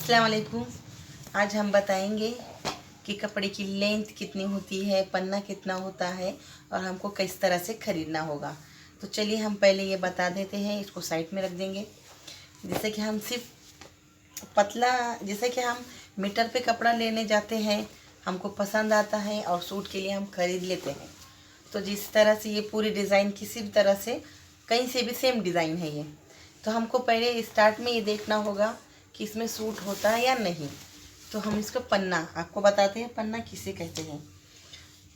अस्सलाम वालेकुम। आज हम बताएंगे कि कपड़े की लेंथ कितनी होती है, पन्ना कितना होता है और हमको किस तरह से ख़रीदना होगा। तो चलिए हम पहले ये बता देते हैं, इसको साइड में रख देंगे। जैसे कि हम सिर्फ पतला, जैसे कि हम मीटर पे कपड़ा लेने जाते हैं, हमको पसंद आता है और सूट के लिए हम ख़रीद लेते हैं। तो जिस तरह से ये पूरी डिज़ाइन किसी भी तरह से कहीं से भी सेम डिज़ाइन है ये, तो हमको पहले स्टार्ट में ये देखना होगा कि इसमें सूट होता है या नहीं। तो हम इसको पन्ना आपको बताते हैं, पन्ना किसे कहते हैं।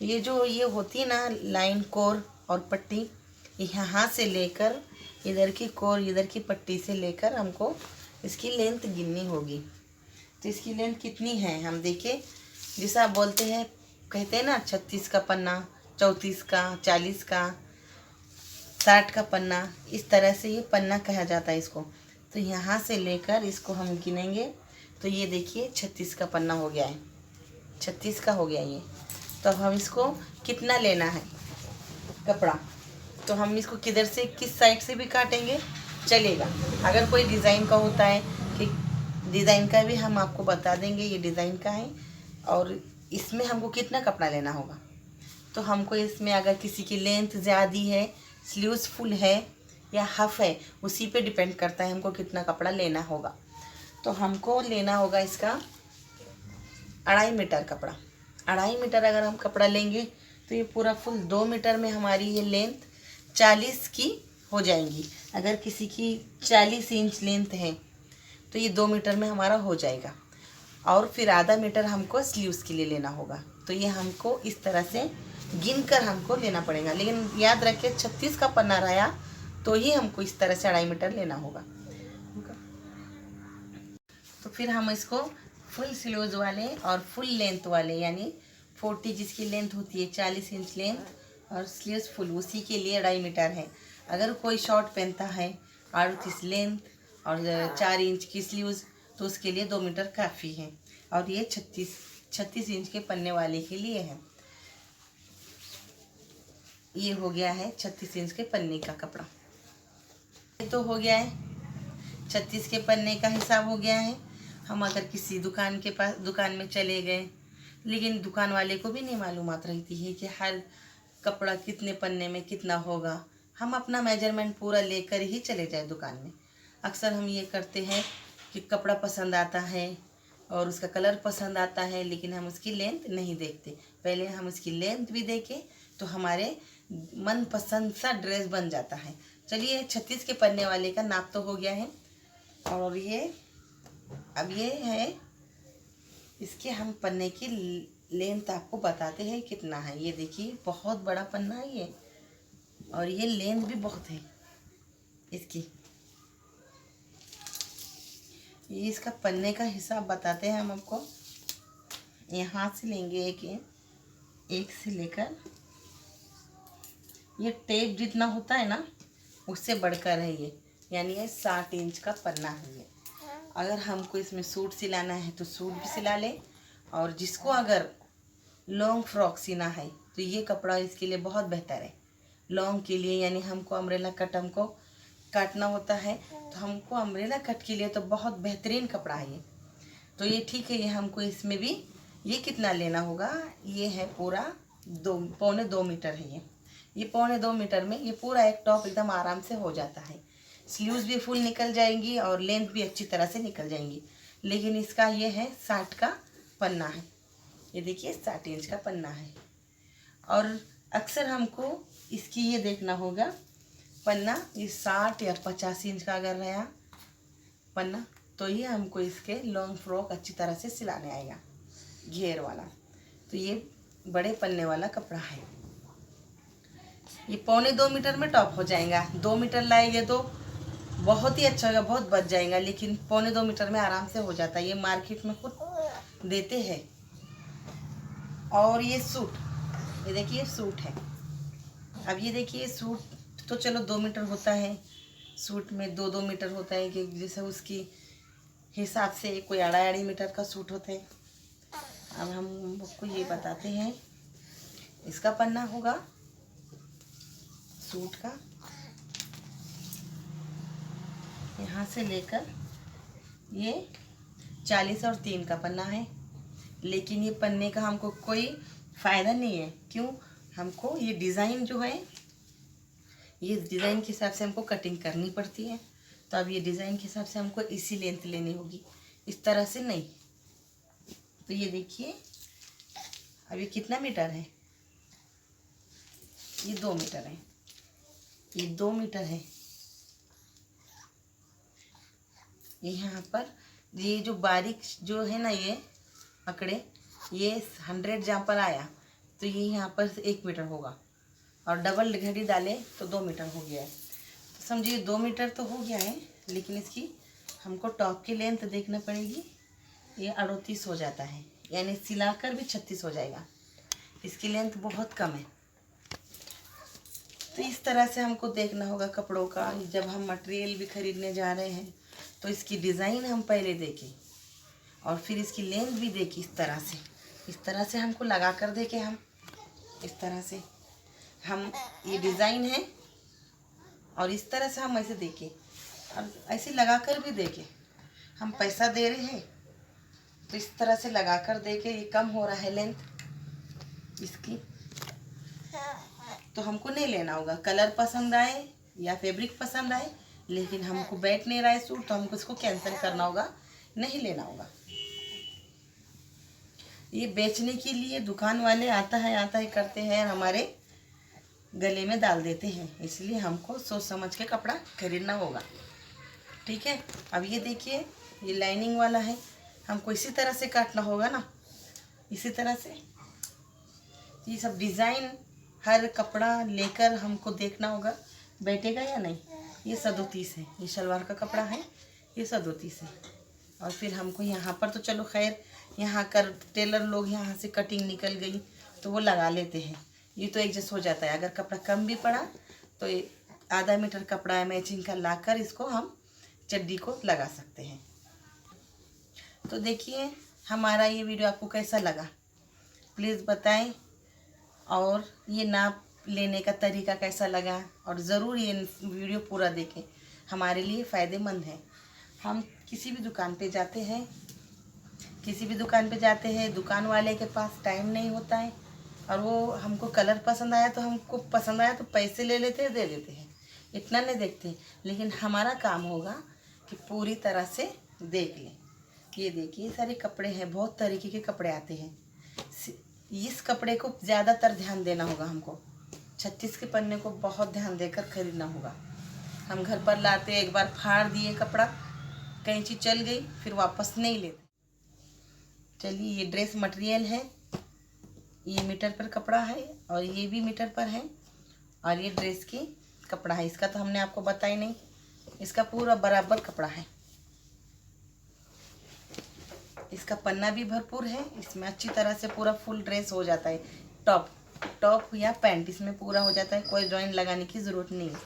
ये जो ये होती है ना लाइन, कोर और पट्टी, यहाँ से लेकर इधर की कोर, इधर की पट्टी से लेकर हमको इसकी लेंथ गिननी होगी। तो इसकी लेंथ कितनी है हम देखें। जैसा आप बोलते हैं, कहते हैं ना 36 का पन्ना, 34 का, 40 का, 60 का पन्ना, इस तरह से ये पन्ना कहा जाता है इसको। तो यहाँ से लेकर इसको हम गिनेंगे तो ये देखिए 36 का पन्ना हो गया है, 36 का हो गया ये। तो अब हम इसको कितना लेना है कपड़ा, तो हम इसको किधर से, किस साइड से भी काटेंगे चलेगा। अगर कोई डिज़ाइन का होता है कि डिज़ाइन का भी हम आपको बता देंगे, ये डिज़ाइन का है और इसमें हमको कितना कपड़ा लेना होगा। तो हमको इसमें अगर किसी की लेंथ ज़्यादा है, स्लीव्स फुल है या हाफ है, उसी पे डिपेंड करता है हमको कितना कपड़ा लेना होगा। तो हमको लेना होगा इसका 2.5 मीटर कपड़ा। 2.5 मीटर अगर हम कपड़ा लेंगे तो ये पूरा फुल 2 मीटर में हमारी ये लेंथ 40 की हो जाएंगी। अगर किसी की 40 इंच लेंथ है तो ये 2 मीटर में हमारा हो जाएगा। और फिर आधा मीटर हमको स्लीव्स के लिए लेना होगा। तो ये हमको इस तरह से गिन कर हमको लेना पड़ेगा। लेकिन याद रखिए 36 का पन्ना रहा तो ही हमको इस तरह से 2.5 मीटर लेना होगा। तो फिर हम इसको फुल स्लीव्स वाले और फुल लेंथ वाले, यानी 40 जिसकी लेंथ होती है 40 इंच लेंथ और स्लीव्स फुल, उसी के लिए 2.5 मीटर है। अगर कोई शॉर्ट पहनता है 38 लेंथ और 4 इंच की स्लीव्स, तो उसके लिए 2 मीटर काफ़ी है। और ये 36 इंच के पन्ने वाले के लिए है। ये हो गया है 36 इंच के पन्ने का कपड़ा। ये तो हो गया है 36 के पन्ने का हिसाब हो गया है। हम अगर किसी दुकान के पास, दुकान में चले गए, लेकिन दुकान वाले को भी नहीं मालूमात रहती है कि हर कपड़ा कितने पन्ने में कितना होगा। हम अपना मेजरमेंट पूरा लेकर ही चले जाए दुकान में। अक्सर हम ये करते हैं कि कपड़ा पसंद आता है और उसका कलर पसंद आता है, लेकिन हम उसकी लेंथ नहीं देखते। पहले हम उसकी लेंथ भी देखें तो हमारे मनपसंद सा ड्रेस बन जाता है। चलिए 36 के पन्ने वाले का नाप तो हो गया है। और ये अब ये है, इसके हम पन्ने की लेंथ आपको बताते हैं कितना है। ये देखिए बहुत बड़ा पन्ना है ये, और ये लेंथ भी बहुत है इसकी। ये इसका पन्ने का हिसाब बताते हैं हम आपको। यहाँ से लेंगे एक से लेकर, ये टेप जितना होता है ना उससे बढ़कर है ये, यानी ये 60 इंच का पन्ना है ये। अगर हमको इसमें सूट सिलाना है तो सूट भी सिला ले, और जिसको अगर लॉन्ग फ्रॉक सीना है तो ये कपड़ा इसके लिए बहुत बेहतर है। लॉन्ग के लिए, यानी हमको अम्ब्रेला कट हमको काटना होता है, तो हमको अम्ब्रेला कट के लिए तो बहुत बेहतरीन कपड़ा है ये। तो ये ठीक है। ये हमको इसमें भी ये कितना लेना होगा, ये है पूरा 2.25 मीटर है ये 2.25 मीटर में ये पूरा एक टॉप एकदम आराम से हो जाता है। स्लीव्स भी फुल निकल जाएंगी और लेंथ भी अच्छी तरह से निकल जाएंगी। लेकिन इसका ये है 60 का पन्ना है। ये देखिए 60 इंच का पन्ना है। और अक्सर हमको इसकी ये देखना होगा पन्ना, ये 60 या 50 इंच का अगर रहा पन्ना, तो ये हमको इसके लॉन्ग फ्रॉक अच्छी तरह से सिलाने आएगा, घेर वाला। तो ये बड़े पन्ने वाला कपड़ा है। ये 2.25 मीटर में टॉप हो जाएगा। 2 मीटर लाएंगे तो बहुत ही अच्छा होगा, बहुत बच जाएगा। लेकिन 2.25 मीटर में आराम से हो जाता है, ये मार्केट में खुद देते हैं। और ये सूट, ये देखिए सूट है। अब ये देखिए सूट तो चलो 2 मीटर होता है, सूट में 2-2 मीटर होता है कि जैसे उसकी हिसाब से कोई 2.5 मीटर का सूट होता है। अब हम आपको ये बताते हैं, इसका पन्ना होगा सूट का, यहाँ से लेकर ये 40 और 3 का पन्ना है, लेकिन ये पन्ने का हमको कोई फ़ायदा नहीं है। क्यों? हमको ये डिज़ाइन जो है, ये डिज़ाइन के हिसाब से हमको कटिंग करनी पड़ती है। तो अब ये डिज़ाइन के हिसाब से हमको इसी लेंथ लेनी होगी, इस तरह से नहीं। तो ये देखिए अब ये कितना मीटर है, ये 2 मीटर है, ये 2 मीटर है। ये यहाँ पर ये जो बारीक जो है ना, ये आंकड़े, ये 100 जहाँ पर आया तो ये यहाँ पर 1 मीटर होगा, और डबल घड़ी डाले तो 2 मीटर हो गया है। तो समझिए 2 मीटर तो हो गया है, लेकिन इसकी हमको टॉप की लेंथ देखना पड़ेगी। ये 38 हो जाता है, यानी सिलाकर भी 36 हो जाएगा। इसकी लेंथ बहुत कम है। तो इस तरह से हमको देखना होगा कपड़ों का। जब हम मटेरियल भी खरीदने जा रहे हैं तो इसकी डिज़ाइन हम पहले देखें और फिर इसकी लेंथ भी देखें। इस तरह से हमको लगा कर देखें। हम इस तरह से हम ये डिज़ाइन है और इस तरह से हम ऐसे देखें और ऐसे लगा कर भी देखें। हम पैसा दे रहे हैं तो इस तरह से लगा कर देखें। ये कम हो रहा है लेंथ इसकी, तो हमको नहीं लेना होगा। कलर पसंद आए या फैब्रिक पसंद आए, लेकिन हमको बैठ नहीं रहा है सूट, तो हमको इसको कैंसिल करना होगा, नहीं लेना होगा। ये बेचने के लिए दुकान वाले आता है करते हैं, हमारे गले में डाल देते हैं। इसलिए हमको सोच समझ के कपड़ा खरीदना होगा। ठीक है। अब ये देखिए ये लाइनिंग वाला है, हमको इसी तरह से काटना होगा ना, इसी तरह से। ये सब डिज़ाइन हर कपड़ा लेकर हमको देखना होगा बैठेगा या नहीं। ये 130 है, ये शलवार का कपड़ा है, ये 130 है। और फिर हमको यहाँ पर तो चलो खैर यहाँ कर टेलर लोग यहाँ से कटिंग निकल गई तो वो लगा लेते हैं, ये तो एडजस्ट हो जाता है। अगर कपड़ा कम भी पड़ा तो आधा मीटर कपड़ा मैचिंग का लाकर इसको हम चड्डी को लगा सकते हैं। तो देखिए हमारा ये वीडियो आपको कैसा लगा प्लीज़ बताएं, और ये नाप लेने का तरीका कैसा लगा, और ज़रूर ये वीडियो पूरा देखें, हमारे लिए फ़ायदेमंद है। हम किसी भी दुकान पे जाते हैं, दुकान वाले के पास टाइम नहीं होता है, और वो हमको कलर पसंद आया तो पैसे ले लेते हैं, दे देते हैं, इतना नहीं देखते। लेकिन हमारा काम होगा कि पूरी तरह से देख लें। ये देखिए सारे कपड़े हैं, बहुत तरीके के कपड़े आते हैं। इस कपड़े को ज़्यादातर ध्यान देना होगा हमको। 36 के पन्ने को बहुत ध्यान देकर खरीदना होगा। हम घर पर लाते एक बार फाड़ दिए कपड़ा, कैंची चल गई, फिर वापस नहीं लेते। चलिए ये ड्रेस मटेरियल है, ये मीटर पर कपड़ा है और ये भी मीटर पर है, और ये ड्रेस की कपड़ा है। इसका तो हमने आपको बताया नहीं, इसका पूरा बराबर कपड़ा है। इसका पन्ना भी भरपूर है, इसमें अच्छी तरह से पूरा फुल ड्रेस हो जाता है। टॉप या पैंट इसमें पूरा हो जाता है, कोई जॉइंट लगाने की ज़रूरत नहीं है।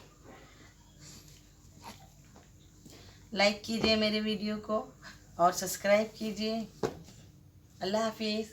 लाइक कीजिए मेरे वीडियो को और सब्सक्राइब कीजिए। अल्लाह हाफिज़।